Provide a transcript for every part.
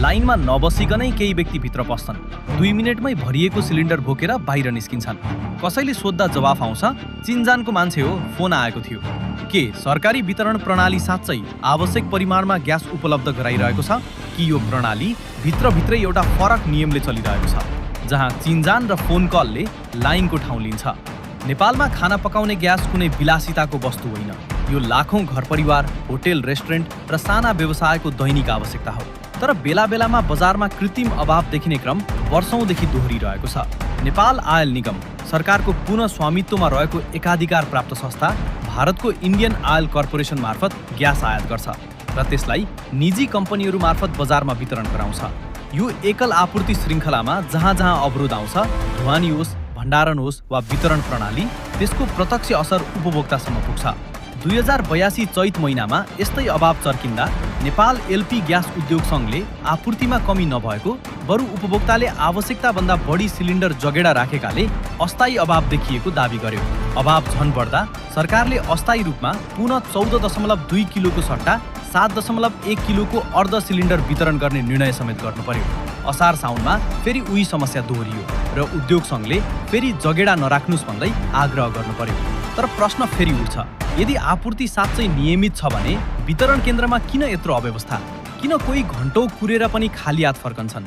लाइनमा नबसिकनै केही व्यक्ति भित्र पस्छन्। 2 मिनेटमै भरिएको सिलिन्डर बोकेर बाहिर निस्किन्छन्। कसैले सोध्दा जवाफ आउँछ, चिनजानको मान्छे हो, फोन आएको थियो। के सरकारी वितरण प्रणाली साँच्चै आवश्यक परिमाणमा ग्यास उपलब्ध गराइरहेको छ कि यो प्रणाली भित्रभित्रै एउटा फरक नियमले चलिरहेको छ, जहाँ चिनजान र फोन कलले लाइनको ठाउँ लिन्छ? नेपालमा खाना पकाउने ग्यास कुनै विलासिताको वस्तु होइन। यो लाखौं घर परिवार, होटेल, रेस्टुरेन्ट र साना व्यवसायको दैनिक आवश्यकता हो। तर बेला बेलामा बजारमा कृत्रिम अभाव देखिने क्रम वर्षौंदेखि दोहोरिरहेको छ। नेपाल आयल निगम सरकारको पुनः स्वामित्वमा रहेको एकाधिकार प्राप्त संस्था भारतको इन्डियन आयल कर्पोरेसन मार्फत ग्यास आयात गर्छ र त्यसलाई निजी कम्पनीहरू मार्फत बजारमा वितरण गराउँछ। यो एकल आपूर्ति श्रृङ्खलामा जहाँ जहाँ अवरोध आउँछ, ढुवानी होस्, भण्डारण होस् वा वितरण प्रणाली, त्यसको प्रत्यक्ष असर उपभोक्तासम्म पुग्छ। 2082 चैत महिनामा यस्तै अभाव चर्किँदा नेपाल एलपी ग्यास उद्योग सङ्घले आपूर्तिमा कमी नभएको, बरु उपभोक्ताले आवश्यकताभन्दा बढी सिलिन्डर जगेडा राखेकाले अस्थायी अभाव देखिएको दावी गर्यो। अभाव झन बढ्दा सरकारले अस्थायी रूपमा पुनः 14.2 किलोको सट्टा 7.1 किलोको अर्ध सिलिन्डर वितरण गर्ने निर्णय समेत गर्नु पर्यो। असार साउनमा फेरि उही समस्या दोहोरियो र उद्योग सङ्घले फेरि जगेडा नराख्नुस् भन्दै आग्रह गर्नु पर्यो। तर प्रश्न फेरि उठ्छ, यदि आपूर्ति साँच्चै नियमित छ भने वितरण केन्द्रमा किन यत्रो अव्यवस्था? किन कोही घण्टौं कुरेर पनि खाली हात फर्कन्छन्?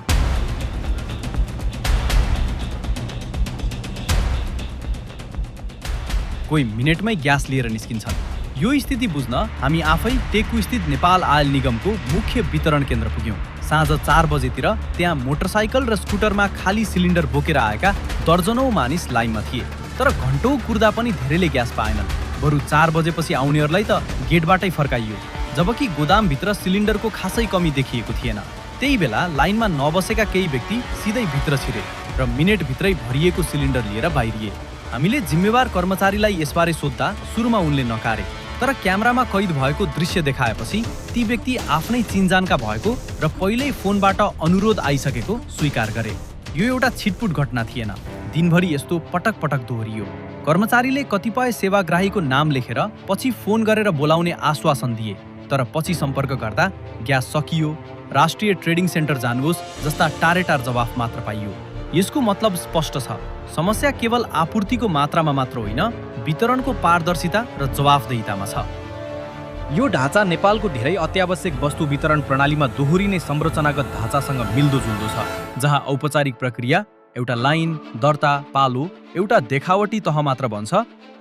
कोही मिनेटमै ग्यास लिएर निस्किन्छन्। यो स्थिति बुझ्न हामी आफै टेकु स्थित नेपाल आयल निगमको मुख्य वितरण केन्द्र पुग्यौं। साँझ 4 बजेतिर त्यहाँ मोटरसाइकल र स्कुटरमा खाली सिलिन्डर बोकेर आएका दर्जनौं मानिस लाइनमा थिए। तर घण्टौं कुर्दा पनि धेरैले ग्यास पाएनन्। बरु 4 बजेपछि आउनेहरूलाई त गेटबाटै फर्काइयो, जबकि गोदामभित्र सिलिन्डरको खासै कमी देखिएको थिएन। त्यही बेला लाइनमा नबसेका केही व्यक्ति सिधै भित्र छिरे र मिनेटभित्रै भरिएको सिलिन्डर लिएर बाहिरिए। हामीले जिम्मेवार कर्मचारीलाई यसबारे सोध्दा सुरुमा उनले नकारे, तर क्यामेरामा कैद भएको दृश्य देखाएपछि ती व्यक्ति आफ्नै चिनजानका भएको र पहिल्यै फोनबाट अनुरोध आइसकेको स्वीकार गरे। यो एउटा छिटपुट घटना थिएन। दिनभरि यस्तो पटक पटक दोहोरियो। कर्मचारीले कतिपय सेवाग्राहीको नाम लेखेर पछि फोन गरेर बोलाउने आश्वासन दिए, तर पछि सम्पर्क गर्दा ग्यास सकियो, राष्ट्रिय ट्रेडिङ सेन्टर जानुहोस् जस्ता टारेटार जवाफ मात्र पाइयो। यसको मतलब स्पष्ट छ, समस्या केवल आपूर्तिको मात्रामा मात्र होइन, वितरणको पारदर्शिता र जवाफदेहितामा छ। यो ढाँचा नेपालको धेरै अत्यावश्यक वस्तु वितरण प्रणालीमा दोहोरिने संरचनागत ढाँचासँग मिल्दोजुल्दो छ, जहाँ औपचारिक प्रक्रिया एउटा लाइन, दर्ता, पालो एउटा देखावटी तह मात्र बन्छ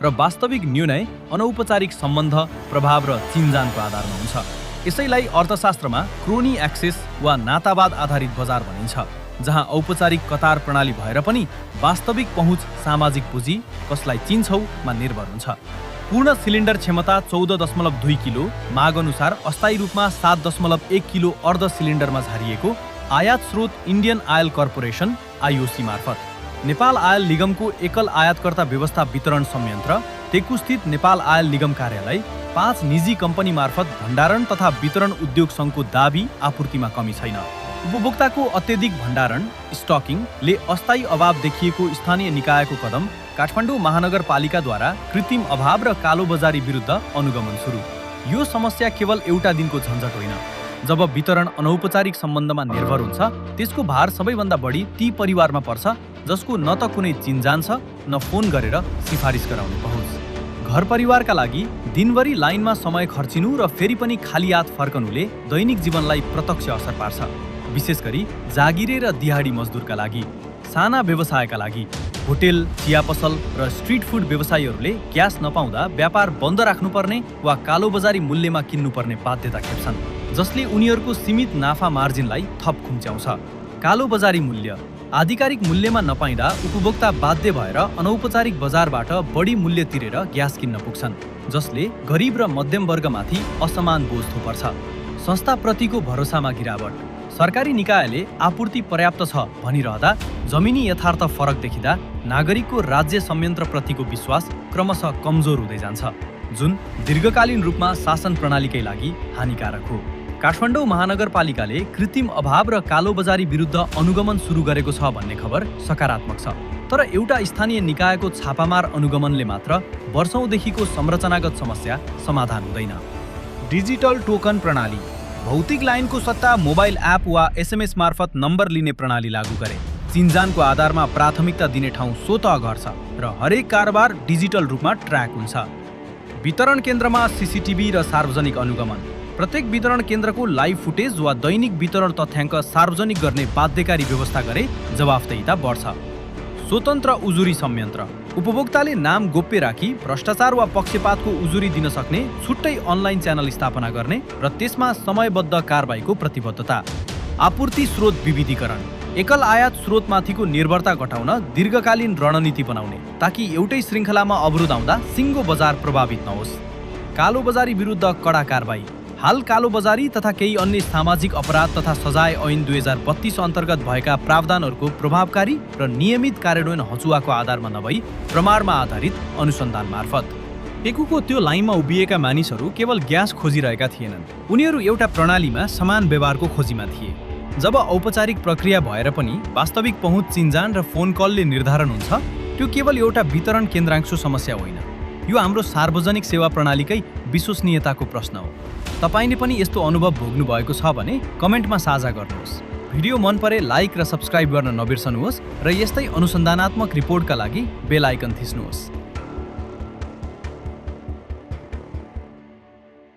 र वास्तविक निर्णय अनौपचारिक सम्बन्ध, प्रभाव र चिनजानको आधारमा हुन्छ। यसैलाई अर्थशास्त्रमा क्रोनी एक्सेस वा नातावाद आधारित बजार भनिन्छ, जहाँ औपचारिक कतार प्रणाली भएर पनि वास्तविक पहुँच सामाजिक पुँजी, कसलाई चिन्छौमा निर्भर हुन्छ। पूर्ण सिलिन्डर क्षमता 14.2 किलो, माग अनुसार अस्थायी रूपमा 7.1 किलो अर्ध सिलिन्डरमा झारिएको आयात स्रोत इन्डियन आयल कर्पोरेसन आइओसी मार्फत। नेपाल आयल निगमको एकल आयातकर्ता व्यवस्था वितरण संयन्त्र टेकुस्थित नेपाल आयल निगम कार्यालय 5 निजी कम्पनी मार्फत भण्डारण तथा वितरण उद्योग सङ्घको दाबी आपूर्तिमा कमी छैन। उपभोक्ताको अत्यधिक भण्डारण स्टकिङले अस्थायी अभाव देखिएको स्थानीय निकायको कदम काठमाडौँ महानगरपालिकाद्वारा कृत्रिम अभाव र कालोबजारी विरुद्ध अनुगमन सुरु। यो समस्या केवल एउटा दिनको झन्झट होइन। जब वितरण अनौपचारिक सम्बन्धमा निर्भर हुन्छ, त्यसको भार सबैभन्दा बढी ती परिवारमा पर्छ जसको न त कुनै चिनजान छ, न फोन गरेर सिफारिस गराउने पहुँच। घर परिवारका लागि दिनभरि लाइनमा समय खर्चिनु र फेरि पनि खाली हात फर्कनुले दैनिक जीवनलाई प्रत्यक्ष असर पार्छ। विशेष गरी जागिरे र दिहाडी मजदुरका लागि, साना व्यवसायका लागि, होटेल, चिया पसल र स्ट्रिट फुड व्यवसायीहरूले ग्यास नपाउँदा व्यापार बन्द राख्नुपर्ने वा कालोबजारी मूल्यमा किन्नुपर्ने बाध्यता खेप्छन्, जसले उनीहरूको सीमित नाफा मार्जिनलाई थप खुम्च्याउँछ। कालोबजारी मूल्य आधिकारिक मूल्यमा नपाइँदा उपभोक्ता बाध्य भएर अनौपचारिक बजारबाट बढी मूल्य तिरेर ग्यास किन्न पुग्छन्, जसले गरिब र मध्यम वर्गमाथि असमान बोझ थोपर्छ। संस्थाप्रतिको भरोसामा गिरावट, सरकारी निकायले आपूर्ति पर्याप्त छ भनिरहँदा जमिनी यथार्थ फरक देखिँदा नागरिकको राज्य संयन्त्रप्रतिको विश्वास क्रमशः कमजोर हुँदै जान्छ, जुन दीर्घकालीन रूपमा शासन प्रणालीकै लागि हानिकारक हो। काठमाडौँ महानगरपालिकाले कृत्रिम अभाव र कालोबजारी विरुद्ध अनुगमन सुरु गरेको छ भन्ने खबर सकारात्मक छ, तर एउटा स्थानीय निकायको छापामार अनुगमनले मात्र वर्षौंदेखिको संरचनागत समस्या समाधान हुँदैन। डिजिटल टोकन प्रणाली भौतिक लाइनको सट्टा मोबाइल एप वा एसएमएस मार्फत नम्बर लिने प्रणाली लागू गरे। चिन्जानको आधारमा प्राथमिकता दिने ठाउँ स्वतः गर्छ र हरेक कारोबार डिजिटल रूपमा ट्र्याक हुन्छ। वितरण केन्द्रमा सीसीटीभी र सार्वजनिक अनुगमन। प्रत्येक वितरण केन्द्रको लाइभ फुटेज वा दैनिक वितरण तथ्याङ्क सार्वजनिक गर्ने बाध्यकारी व्यवस्था गरे जवाफदेहिता बढ्छ। स्वतन्त्र उजुरी संयन्त्र। उपभोक्ताले नाम गोप्य राखी भ्रष्टाचार वा पक्षपातको उजुरी दिन सक्ने छुट्टै अनलाइन च्यानल स्थापना गर्ने र त्यसमा समयबद्ध कारबाहीको प्रतिबद्धता। आपूर्ति स्रोत विविधीकरण। एकल आयात स्रोतमाथिको निर्भरता घटाउन दीर्घकालीन रणनीति बनाउने ताकि एउटै श्रृङ्खलामा अवरोध आउँदा सिङ्गो बजार प्रभावित नहोस्। कालो बजारी विरुद्ध कडा कारबाही। हाल कालो बजारी तथा केही अन्य सामाजिक अपराध तथा सजाय ऐन 2032 अन्तर्गत भएका प्रावधानहरूको प्रभावकारी र नियमित कार्यान्वयन हचुवाको आधारमा नभई प्रमाणमा आधारित अनुसन्धान मार्फत। टेकुको त्यो लाइनमा उभिएका मानिसहरू केवल ग्यास खोजिरहेका थिएनन्, उनीहरू एउटा प्रणालीमा समान व्यवहारको खोजीमा थिए। जब औपचारिक प्रक्रिया भएर पनि वास्तविक पहुँच चिन्जान र फोन कलले निर्धारण हुन्छ, त्यो केवल एउटा वितरण केन्द्रांशको समस्या होइन, यो हाम्रो सार्वजनिक सेवा प्रणालीकै विश्वसनीयताको प्रश्न हो। तपाईले पनि यस्तो अनुभव भोग्नु भएको छ भने कमेन्टमा साझा गर्नुहोस्। भिडियो मन परे लाइक र सब्स्क्राइब गर्न नबिर्सनुहोस् र यस्तै अनुसन्धानात्मक रिपोर्टका लागि बेल आइकन थिच्नुहोस्।